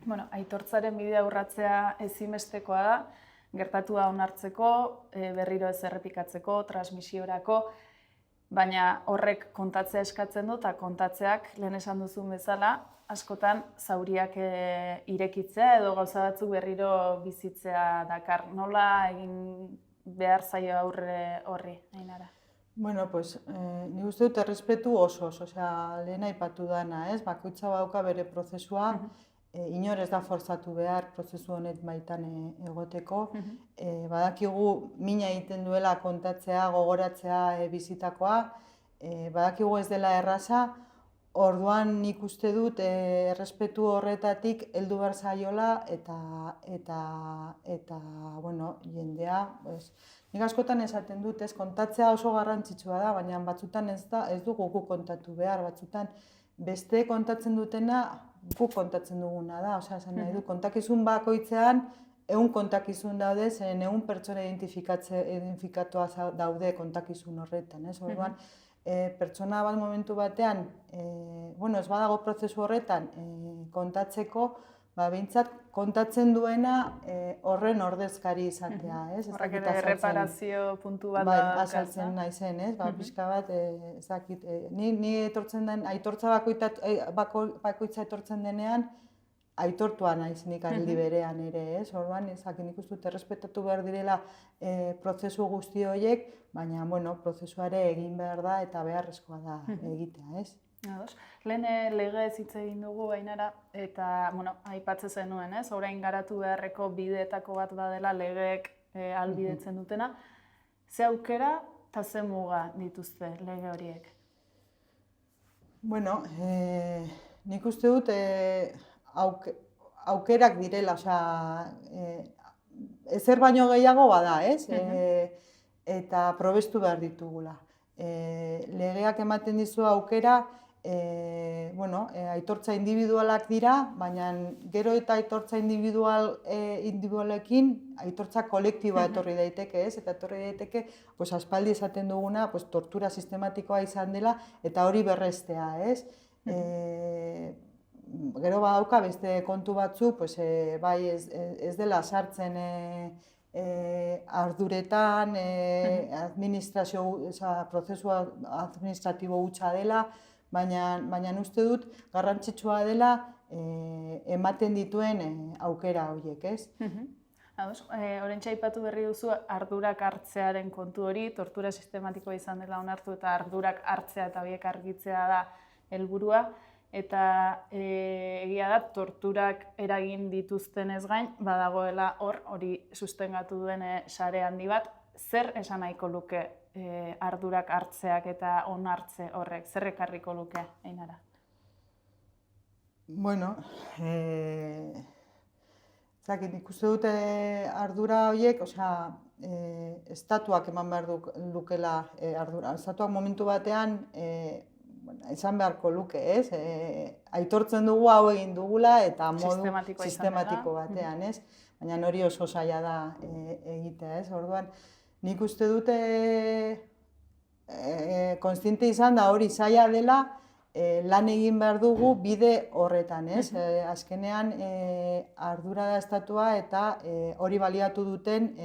Bueno, aitortzaren bidea urratzea ezinbestekoa da, gertatua onartzeko, berriro ez errepikatzeko, transmisiorako, baina horrek kontatzea eskatzen du, eta kontatzeak, lehen esan duzun bezala, askotan zauriak irekitzea edo gauza batzuk berriro bizitzea dakar. Nola egin behar zaio aurre horri, Ainara? Bueno, pues, nik uste dut errespetu osoz, osea, lehen aipatu dana, ez? Bakoitza badauka bere prozesua, inor ez da forzatu behar prozesu honet baitan egoteko. Badakigu mina egiten duela kontatzea, gogoratzea bizitakoa, badakigu ez dela erraza, orduan nik uste dut errespetu horretatik heldu behar zaiola eta bueno, jendea, nik askotan esaten dut, kontatzea oso garrantzitsua da, baina batzutan ez dugu guk kontatu behar, batzutan beste kontatzen dutena guk kontatzen duguna da, osea, esan nahi du, kontakizun bakoitzean 100 kontakizun daude, zen 100 pertsona identifikatua daude kontakizun horretan, ez? Orduan, pertsona bat momentu batean, bueno, ez badago prozesu horretan kontatzeko, behintzat kontatzen duena horren ordezkari izatea, ez? Horrek ere erreparazio puntu bat da. Bai, azaltzen naizen, ez? Pixka bat, ez dakit, ni etortzen den, aitortza bakoitza etortzen denean, aitortua naiz nik aldi berean ere, ez? Orduan, nik uste dut errespetatu behar direla prozesu guzti horiek, baina, bueno, prozesuare egin behar da eta beharrezkoa da egitea, ez? Lehen lege hitz egin dugu, Ainara, eta, bueno, aipatzen zenuen, ez? Orain garatu beharreko bideetako bat badela legeek ahalbidetzen dutena. Ze aukera eta ze muga dituzte lege horiek? Bueno, nik uste dut aukerak direla, osea, ezer baino gehiago bada, ez? Eta probestu behar ditugula. Legeak ematen dizu aukera, bueno, aitortza individualak dira, baina gero eta aitortza individualekin aitortza kolektiboa etorri daiteke, ez? Eta etorri daiteke, aspaldi esaten duguna, tortura sistematikoa izan dela, eta hori berrestea, ez? Gero badauka beste kontu batzu, bai ez dela sartzen arduretan, prozesu administratibo hutsa dela, baina uste dut garrantzitsua dela ematen dituen aukera horiek, ez? Oraintxe aipatu berri duzu ardurak hartzearen kontu hori, tortura sistematikoa izan dela onartu eta ardurak hartzea eta horiek argitzea da helburua. Eta egia da, torturak eragin dituztenez gain, badagoela hori sustengatu duen sare handi bat. Zer esan nahiko luke ardurak hartzeak eta onartze horrek? Zer ekarriko luke, Ainara? Bueno, ikuste dute ardura horiek, estatuak eman behar lukela ardura. Estatuak momentu batean izan beharko luke, ez? Aitortzen dugu hau egin dugula eta modu sistematiko batean, ez? Baina hori oso zaila da egitea, ez? Orduan, nik uste dute kontziente izan da hori zaila dela lan egin behar dugu bide horretan, ez? Azkenean ardura da estatua eta hori baliatu duten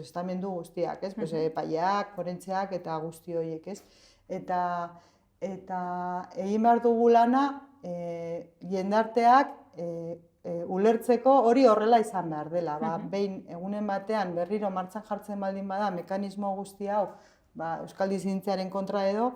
estamendu guztiak, ez? Epaileak, forentseak eta guzti horiek, ez? Eta egin behar dugu lana jendarteak ulertzeko hori horrela izan behar dela. Behin egunen batean berriro martxan jartzen baldin bada mekanismo guzti hau euskal dizidentziaren kontra edo,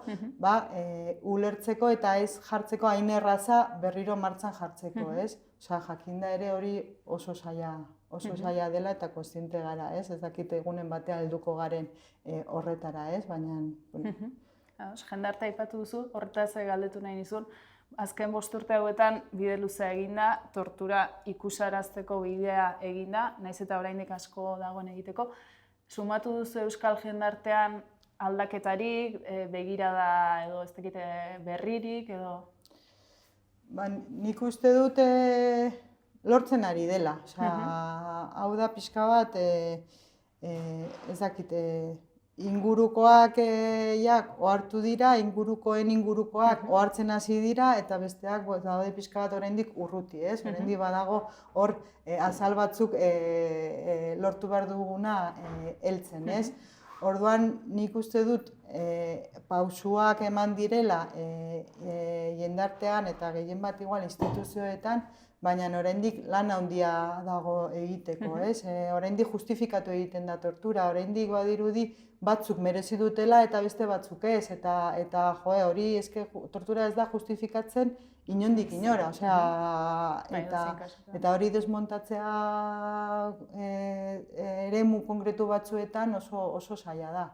ulertzeko eta ez jartzeko hain erraza berriro martxan jartzeko, ez? Osea, jakinda ere hori oso zaila dela eta kontziente gara, ez? Ez dakit egunen batean helduko garen horretara, ez? Baina... Jendartea aipatu duzu, horretaz galdetu nahi nizun. Azken 5 urte hauetan bide luzea eginda, tortura ikusarazteko bidea eginda, nahiz eta oraindik asko dagoen egiteko. Sumatu duzu euskal jendartean aldaketarik, begirada edo ez dakite berririk edo? Nik uste dut lortzen ari dela. Hau da pixka bat, ez dakit, ingurukoak ohartu dira, ingurukoen ingurukoak ohartzen hasi dira, eta besteak daude pixka bat oraindik urruti, ez? Oraindik badago hor azal batzuk lortu behar duguna heltzen, ez? Orduan nik uste dut pausuak eman direla jendartean eta gehien bat igual instituzioetan, baina oraindik lan handia dago egiteko, ez? Oraindik justifikatu egiten da tortura, oraindik badirudi batzuk merezi dutela eta beste batzuk ez, eta hori tortura ez da justifikatzen inondik inora, eta hori desmontatzea eremu konkretu batzuetan oso zaila da.